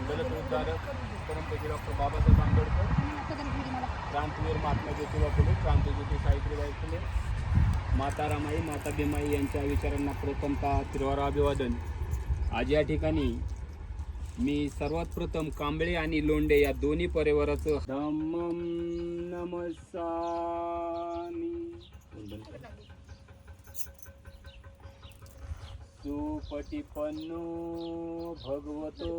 दलित उद्धारक परमपूज्य डॉक्टर बाबासाहेब आंबेडकर, क्रांतीवीर महात्मा ज्योतिबा फुले, क्रांतिज्योती सावित्रीबाई फुले, माता रमाई, माता भीमाई यांच्या विचारांना प्रथमतः त्रिवार अभिवादन. आज या ठिकाणी मी सर्वात प्रथम कांबळे आणि लोंढे या दोन्ही परिवाराचं धम्मं नमस्सामि सुपटिपन्नो भगवतो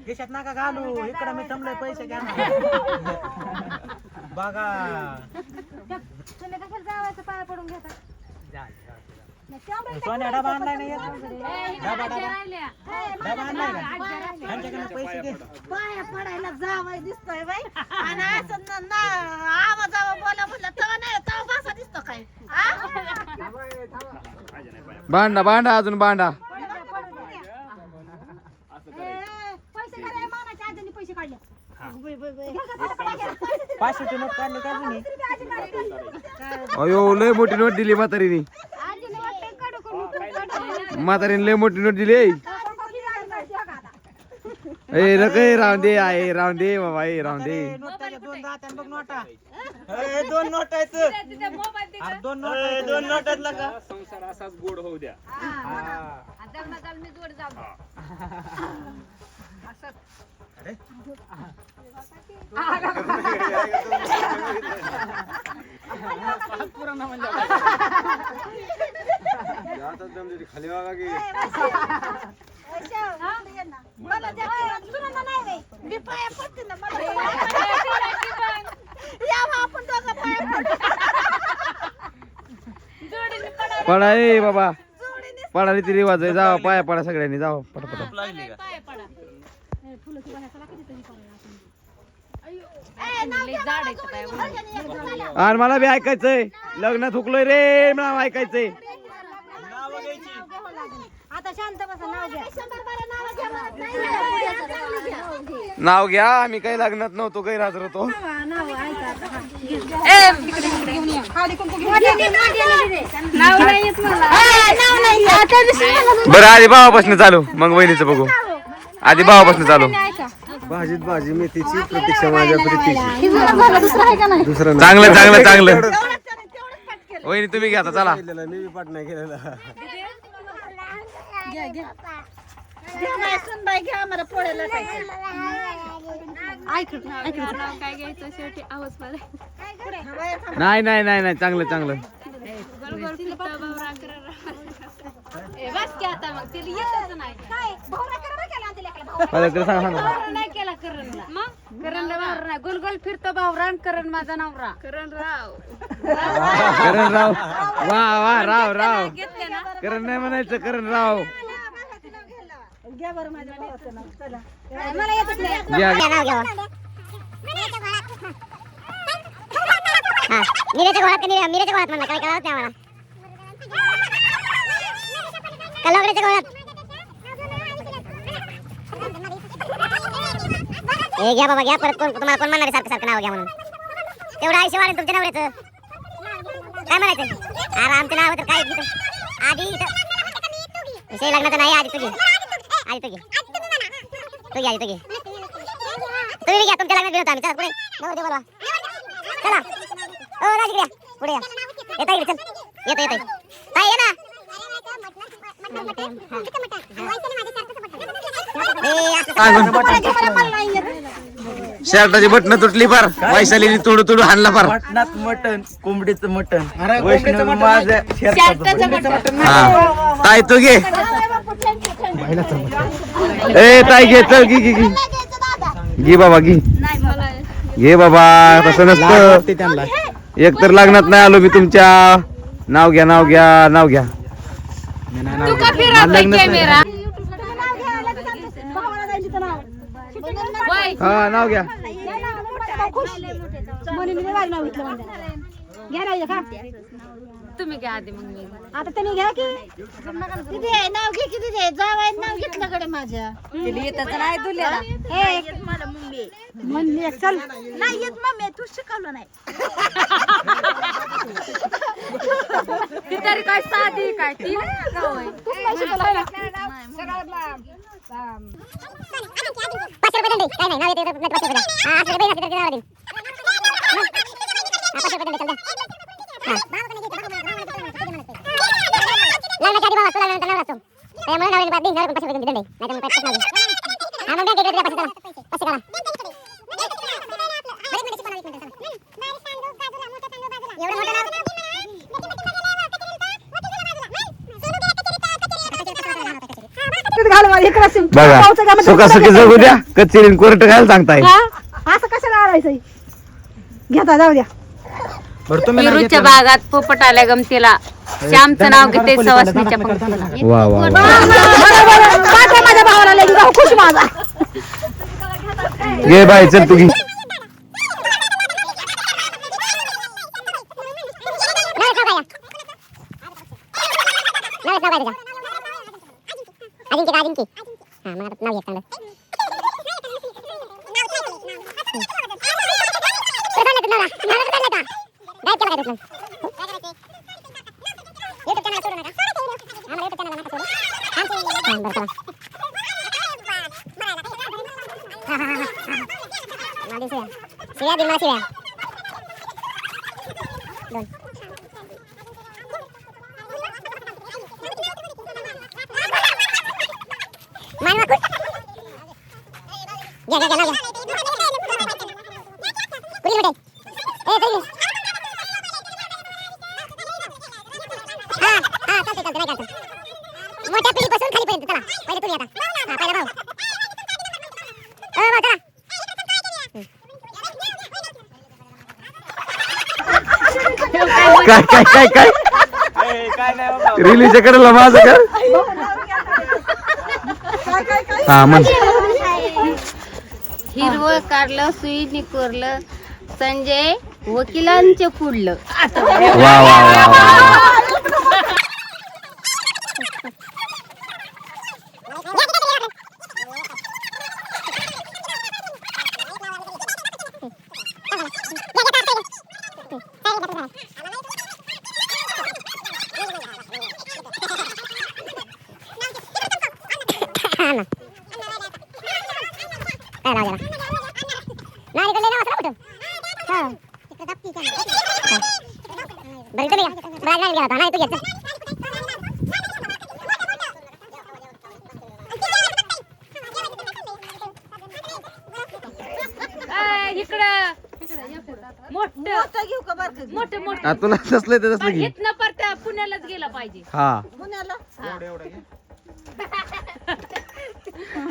देशात नका घालू इकडे मी थांबलोय पैसे घ्या बघा तुम्ही कशाला जावायचं पाया पडून घेता सोन्या डबा आणलाय नाही डबा आणलाय त्यांच्याकडे पैसे घे पाया पडायला जावाय दिसतोय बाई आणि असं आवाज बोला म्हणलं तेव्हा नाही तेव्हा कसा दिसतो काय बांडा बांडा अजून बांडा पैसे काढले मानाच्या आजीने पैसे काढले 500ची नोट काढली का तुम्ही अयो लय मोठी नोट दिली म्हातारीने म्हातारीने लय मोठी नोट दिली ए नका राहून दे आहे राहून दे बाबा ए राहून दे दोन दात्यान बघ नोटा दोन नोट आहेत दोन नोट आहेत लगा संसार असाच गोड होऊ द्या. मी जोड जाऊ खाली वागा की मला नाही मी पाया पडते ना मला आपण दोघं पाया पडा ए बाबा पडा रीती रिवाज आहे जावा पाया पडा सगळ्यांनी जावा पटापटा आणि मला बी ऐकायचंय लग्न थुकलोय रे मला ऐकायचंय आता शांत बसा नाव घ्या नाव घ्या आम्ही काही लग्नात नव्हतो गैरहजर होतो बरं आधी भावापासून चालू मग वहिनीचं बघू आधी भावापासून चालू भाजीत भाजी मेथीची प्रतीक्षा माझ्या प्रीतीची दुसरं चांगलं चांगलं चांगलं वहिनी तुम्ही घ्या आता चला केलेलं मी पाठ नाही केलेला नाही नाही नाही नाही चांगलं चांगलं गोल गोल फिरतो भावरान करण माझा नवरा करण राव वा वा राव राव करण नाही म्हणायचं करण राव घ्या बरं माझ्या भावाचं नाव चला घ्या मिरेच्या घोळात मिरेच्या घोळात म्हणलं काय कळत नाही आम्हाला कलावड्याच्या घोळात हे घ्या बाबा घ्या परत कोण तुम्हाला कोण म्हणणार सारखं सारखं नाव घ्या म्हणून तेवढं आयुष्य वाढेल तुमच्या नवऱ्याचं काय म्हणायचं अरे आमचं नाव तर काय आधी विषय लग्नाचं नाही आधी तुझी आधी तुझी तुझी आधी तुझी तुम्ही घ्या तुमच्या लग्नात घेऊन आम्ही चला पुढे नवरदेव बोलवा चला ओ राजी घ्या पुढे या येता इकडे चल येतो येतो काय ये ना शर्टाची बटन तुटली फार वैशालीने तुडू तुडू हाणला फार मटणात मटण कोंबडीचं मटण वैष्णव माझ्या हा ताई तू घे ए ताई घे चल घे घे घे बाबा घे बाबा तसं नसतं एक तर लग्नात नाही आलो मी तुमच्या नाव घ्या नाव घ्या नाव घ्या तू का फिरवतोय कॅमेरा? भावाला जायची तर नाव. वय हा नाव घ्या म्हणून मी माझं नाव घेतलं म्हणलं. घ्या ना का तुम्ही घ्या आधी मग मी. आता त्यांनी घ्या की किती आहे नाव घे किती आहे जावाय नाव घेतलं कडे माझ्या मला मम्मी म्हणली चल नाही येत मम्मी तू शिकवलं नाही ती तरी काय साधी काय ती गाव आहे. तू नाही शिकवलं ना 500 रुपये दंडे काय नाही नाव येते 500 रुपये हा 800 रुपये नाव देईन 500 रुपये दंडे लग्नाच्या आधी बाबा तुला नंतर नवरा असतो त्यामुळे नवऱ्याने बाद देईन 500 रुपये दंडे नाही तर मग पैसे नाही हा मग बँकेत द्या पैसे काढा एवढं मोठं नाव घाल मला इकडे सिम बघा सुखासुखी जगू द्या कचेरीन कोर्ट घायला सांगताय असं कशाला आणायचं घेता जाऊ द्या बरं तुम्ही पेरूच्या बागात पोपट आल्या गमतीला श्यामचं नाव घेते सवासणीच्या पंक्तीला. वा वा वा. माझ्या भावाला लई जाऊ खुश माझा घे बाई चल तू घे अजिंक्य हा मग आता नाव घेत शिव्या दिल मला शिव्या दोन मान मा घ्या घ्या घ्या पुरी बेटे ए पुरी हा चालते नाही करतो मोठ्या पिढी पासून खाली पर्यंत चला पहिले तुम्ही आता हा पहिला भाऊ चला काय काय काय काय काय नाही बाबा रिलीजच्या कडेला माझं कर हा म्हण हिरवं काढलं सुई निकोरलं संजय वकिलांचे पुढलं. वा वा वा वा मोठं घेऊ का बरं मोठे मोठे हा, तुला तसलं ते तसलं घे इथनं परत पुण्यालाच गेला पाहिजे. हा पुण्याला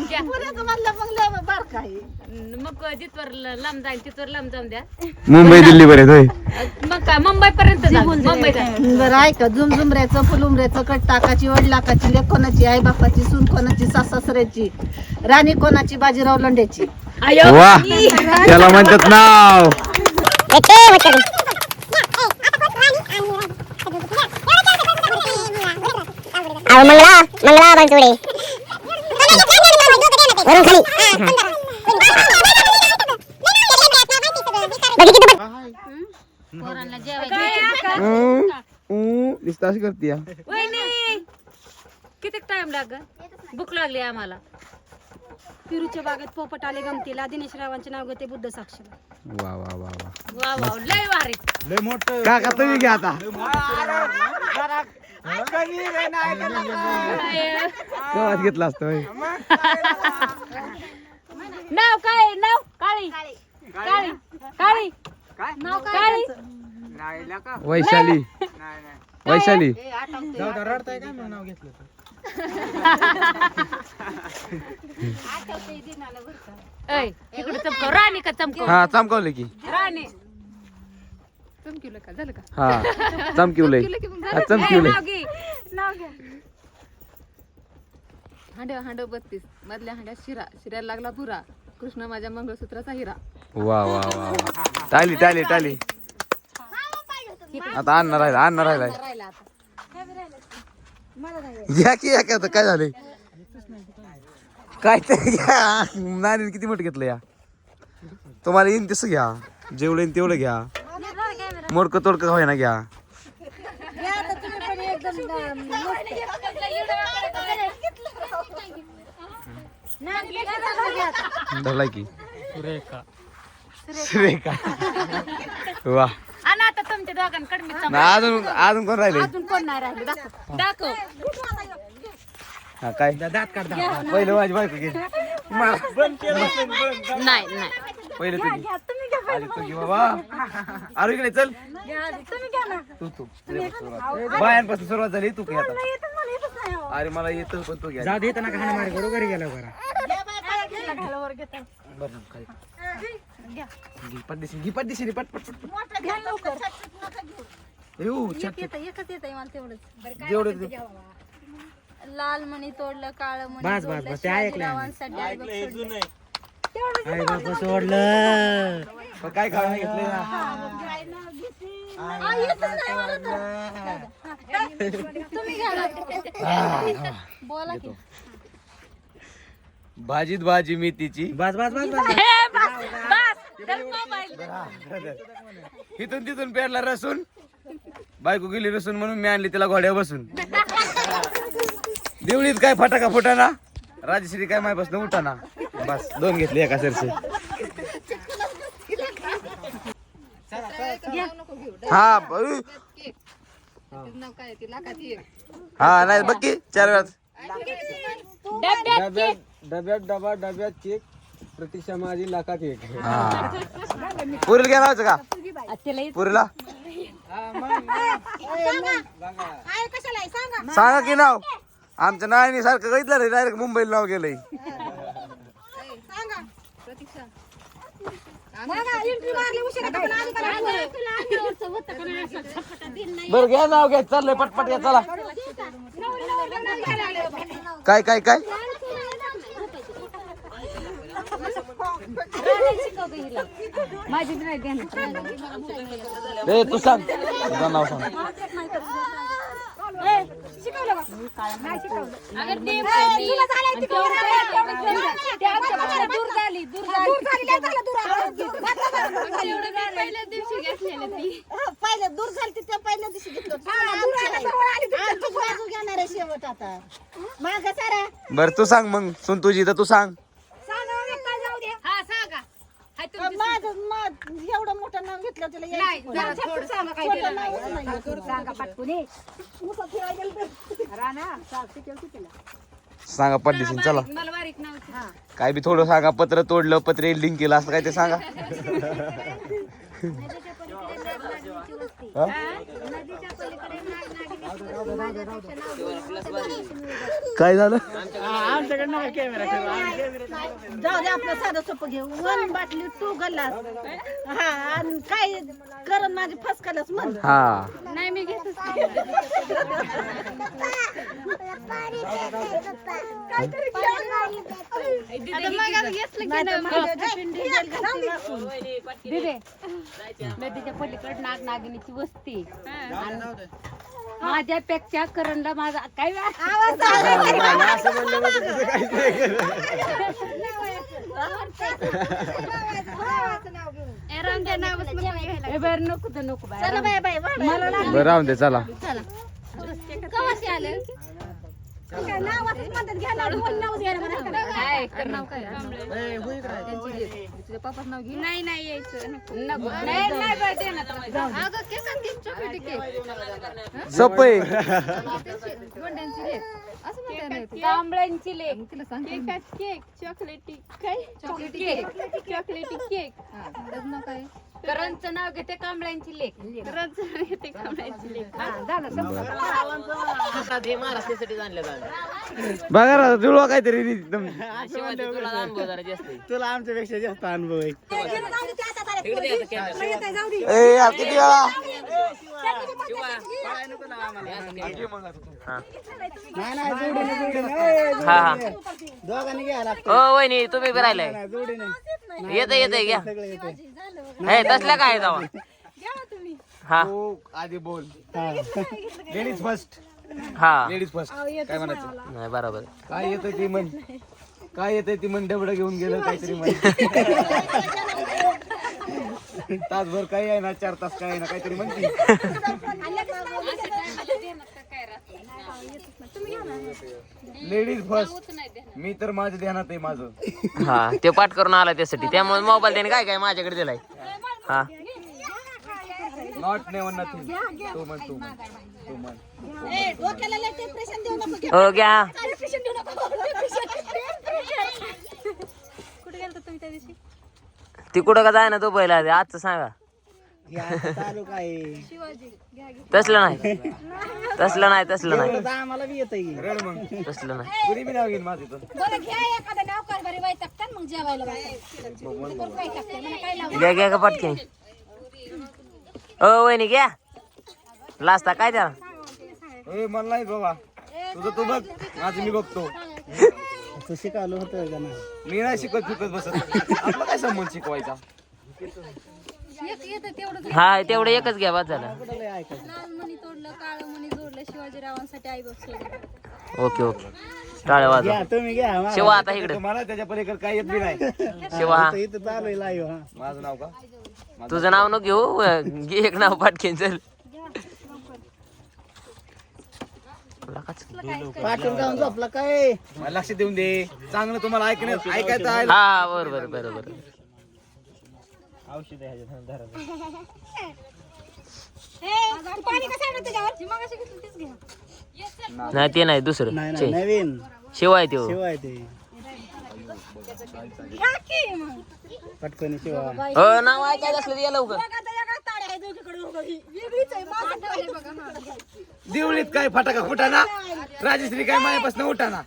घ्या. पुण्याचं म्हणलं मग लय बारका आहे मग जिथवर लांब जाईल तिथवर लांब जाऊन द्या. मुंबई दिल्ली बरे होय मग काय मुंबई पर्यंत मुंबई बरं ऐका झुमझुमऱ्याचं फुलुमऱ्याचं कट टाकाची वडलाकाची लेक कोणाची आई बापाची सून कोणाची सासऱ्याची राणी कोणाची बाजीराव लोंढ्याची वा त्याला म्हणतात नाव मंगला मंगला बनसोडे वरून खाली पोरांना जेवायचं. दिसत अशी करते या. वहिनी किती टाइम लाग भूक लागली आम्हाला. पिरूच्या बागेत पोपट आले गमतीला दिनेश रावांचे नाव घेते बुद्ध साक्षी वा वा वा वा वा वा लय भारी. लय मोठं काका तुम्ही घ्या आता गावात घेतला असतं होय. नाव काय नाव काळी काळी काळी नाव काळी वैशाली वैशाली रडताय काय मग नाव घेतलं ऐ इकडे चमकव राणी का चमकव हा चमकावलं की राणी हा चमकिवलंय चमकीवले हांड 32 मधल्या हांड्यात शिरा शिऱ्याला लागला पुरा कृष्ण माझ्या मंगळसूत्राचा हिरा. वा वा वा वा. टाली टाली टाली. आता अन्न राहिलाय घ्या की या आता काय झालंय काय ते घ्या. नानी किती मोठं घेतलं या. तुम्हाला येईन तसं घ्या जेवढं येईन तेवढं घ्या. मोडकं तोडकं होईना घ्या. धरलाय की सुरेखा वा. आणि आता तुमच्या दोघांकडे मी ना अजून कोण राहिले अजून कोण नाही राहिले दाखव हा काय दात काढ पहिलं माझी बायको घे नाही नाही पहिले तुझी आधी तू घे बाबा. अरे इकडे चल तू बायांपासून सुरुवात झाली तू घे आता. अरे मला येतं पण तू घ्या. जाऊ दे ना खाणं मारे घरी गेलो बरं. बरं काय घे पटदिशी पट पट पट येऊ छट एकच येत मला तेवढंच. जेवढं लाल मणी तोडलं काळ मणी बस बस बस ते ऐकलं आई बाबा सोडलं. काय खाणं घेतले ना. बोला की भाजीत भाजी मेथीची बस बस बस बस इथून तिथून पेरला रसून बायको गेली रसून म्हणून मी आणली तिला घोड्या बसून. देवळीत काय फटाका फुटाना राजश्री काय मायपासून उठाना. बस 2 घेतले एका सरसे. हा हा नाही बघ की 4 वेळाच डब्यात केक प्रतीक्षा माझी लाखात एक. पुरीला घ्या लावायचं का पुरीला सांगा की नाव. आमच्या नावाने सारखं घेतलं रे डायरेक्ट मुंबईला नाव गेलंय. बरं घ्या नाव घ्या चाललंय पटपट घ्या चला. काय काय काय माझी नाही देणार. रे तू सांग तुझं नाव सांग. पहिल्या दूर झाली त्या पहिल्या दिवशी घेतलं घेणार आहे शेवट आता माग सारा. बर तू सांग मग सुन तुझी तर तू सांग. माझं एवढं मोठं नाव घेतलं सांगा पटदिशी चला. मला बारीक नाव काय बी थोडं सांगा. पत्र तोडलं पत्र एल्डिंग केलं असं काय ते सांगा. काय झालं जाऊ दे आपलं साधं सोपं घेऊ. 1 बाटली 2 गल्लास. हा आणि काय करण माझी फसकालच म्हण. हा नाही मी घेत नदीच्या पलीकडे नागनागिनीची वस्ती. माझ्यापेक्षा करणला माझा काय नको तर नको बरं राहून दे चला. पप्पाच नाव घे. नाही नाही यायचं सपय कांबळ्यांची लेक तिला सांग. केक चॉकलेटी काय चॉकलेटी केक काय करणचं नाव घेते कांबळ्यांची लेक. करणचं नाव घेते कांबळ्यांची लेक. बघा रा जुळवा काहीतरी एकदम. तुला आमच्यापेक्षा जास्त अनुभव आहे. ए यार किती वेळा हा हा दोघांनी घ्यायला ओ वहिनी तुम्ही बी राहिलाय जोडीने येते घ्या सगळं येते हे तसल्या काय जावा हा आधी बोल लेडीज फर्स्ट हा लेडीज फर्स्ट काय म्हणायचं नाही बरोबर काय येतंय ती म्हण काय येतंय ती म्हण डबडं घेऊन गेलं काहीतरी म्हण तासभर काही आहे ना 4 तास काय आहे ना काहीतरी म्हणती लेडीज फर्स्ट मी तर माझ्या ध्यानात आहे माझं हा ते पाठ करून आला त्यासाठी त्यामुळे मोबाईल त्याने काय काय माझ्याकडे दिलाय हा नॉट नेवर नथिंग तू म्हण तू म्हण हो घ्या ती कुठं का जाय ना तो पहिला आजचं सांगा चालू काय तसलं नाही तसलं नाही तसलं नाही आम्हाला बी येत रड मग तसलं नाही कुणी बी नाव घेईन माझं इथं घ्या घ्या का पटके ओ वहिनी घ्या लाजता काय त्याला ए मला नाही बाबा तुझं तू बघ माझं मी बघतो तू शिकावलं होतं का नाही मी नाही शिकत बसत आपला काय संबंध शिकवायचा हा तेवढं एकच घ्या बाद झालं मणी तोडलं काळं मणी जोडलं शिवाजीरावांसाठी आई बाप सोडलं. ओके ओके टाळ्या वाजवा घ्या तुम्ही घ्या शिवा आता इकडे मला त्याच्या पलीकडे काय येत बी नाही शिवा हा इथं चालू आहे लाईव्ह हा माझं नाव का तुझं नाव नको घेऊ घे एक नाव पाटकेन चल पाठून जाऊन झोपला काय मला लक्ष देऊन दे चांगलं तुम्हाला ऐकायचं आहे हा बरोबर बरोबर औषध आहे नाही ते नाही दुसरं नाही नाही नवीन शिवाय ते शिवाय ते पटकन शिवा हो नाव ऐकायचं असलं या लवकर दिवळीत काय फटाका फुटाना राजश्री काय मायापासून उठाना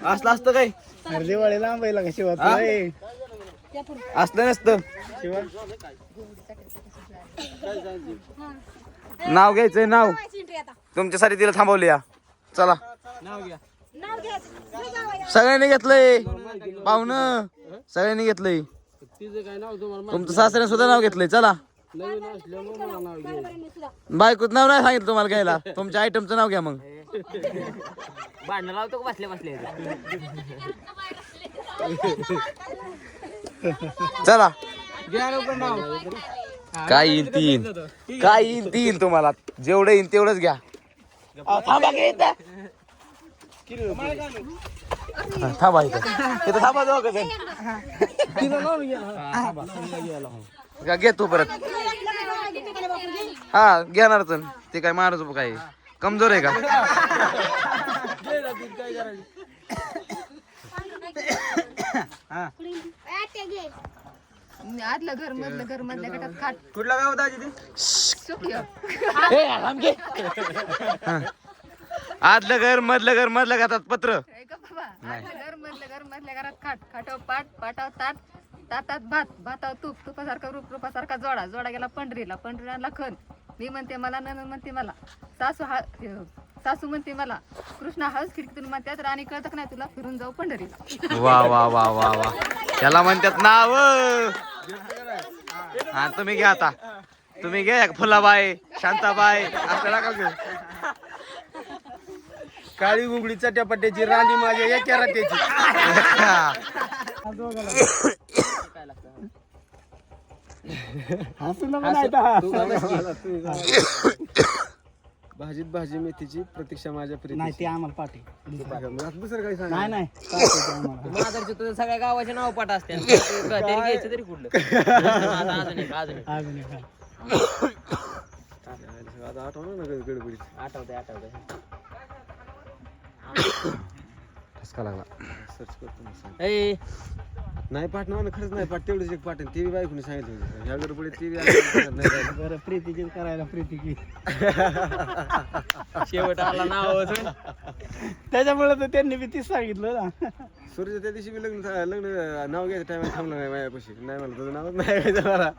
असलं असतं काय अरे दिवाळी लांबायला का शिवा हा? असलं नसतं शिवा नाव घ्यायचंय नाव तुमच्यासाठी तिला थांबवली या चला सगळ्यांनी घेतलंय पाहुणं सगळ्यांनी घेतलंय तुमचं सासऱ्याने सुद्धा नाव घेतलंय चला बायकोच नाव नाही सांगितलं तुम्हाला घ्यायला तुमच्या आयटमचं नाव घ्या मग भांडण लावतो का बसले बसले चला काय येईल तीन तुम्हाला जेवढं येईल तेवढंच घ्या थांबा की इथं. हा, थांबा इथं थांबा जाऊ का घे तू परत हा घेणारच ते काय मारच काय कमजोर आहे का आतलं घर मधलं घर मधल्या गटात खाट कुठला गाव दाजी ते आतलं घर मधलं घातात पत्र घर मधल्या घरात खाट खाटाव पाट पाटाव ताट ताटात भात भाताव तूप तुपासारखा रूपासारखा जोडा गेला पंढरीला खण मी म्हणते मला ननंद म्हणते मला सासू म्हणते मला कृष्णा हळस खिडकीतून म्हणतात राणी कळत नाही तुला फिरून जाऊ पंढरीला वा वा वा वा वा त्याला म्हणतात नाव हा तुम्ही घ्या आता तुम्ही घ्या फुलाबाई शांताबाई आपल्याला का घेऊ काळी गुगडी चट्यापट्ट्याची राणी माझ्या एका रात्याची भाजीत भाजी मेथीची प्रतीक्षा माझ्या नाही ते आम्हाला पाठी दुसरं काही सांग नाही पाठी ते आम्हाला. माझं तुझं सगळ्या गावाचे नाव पाठ असते घ्यायचं तरी कुठलं अजून एक अजून एक आहे. आता आठवण ना गडबडीत आठवतंय ठसका लागला सर्च करतो ना. ए नाही पाठ ना खरंच नाही पाठ तेवढीच एक पाठ ती बायकोनी सांगितलं होतं ह्या गडबडीत ती बरं प्रीतीची करायला प्रीतीची शेवट आला नाव त्याच्यामुळे तर त्यांनी बी तीच सांगितलं ना. सूर्य त्या दिवशी मी लग्न नाव घ्यायचं टायमाला थांबलं नाही माझ्यापाशी नाही मला तुझं नावच नाही घ्यायचं मला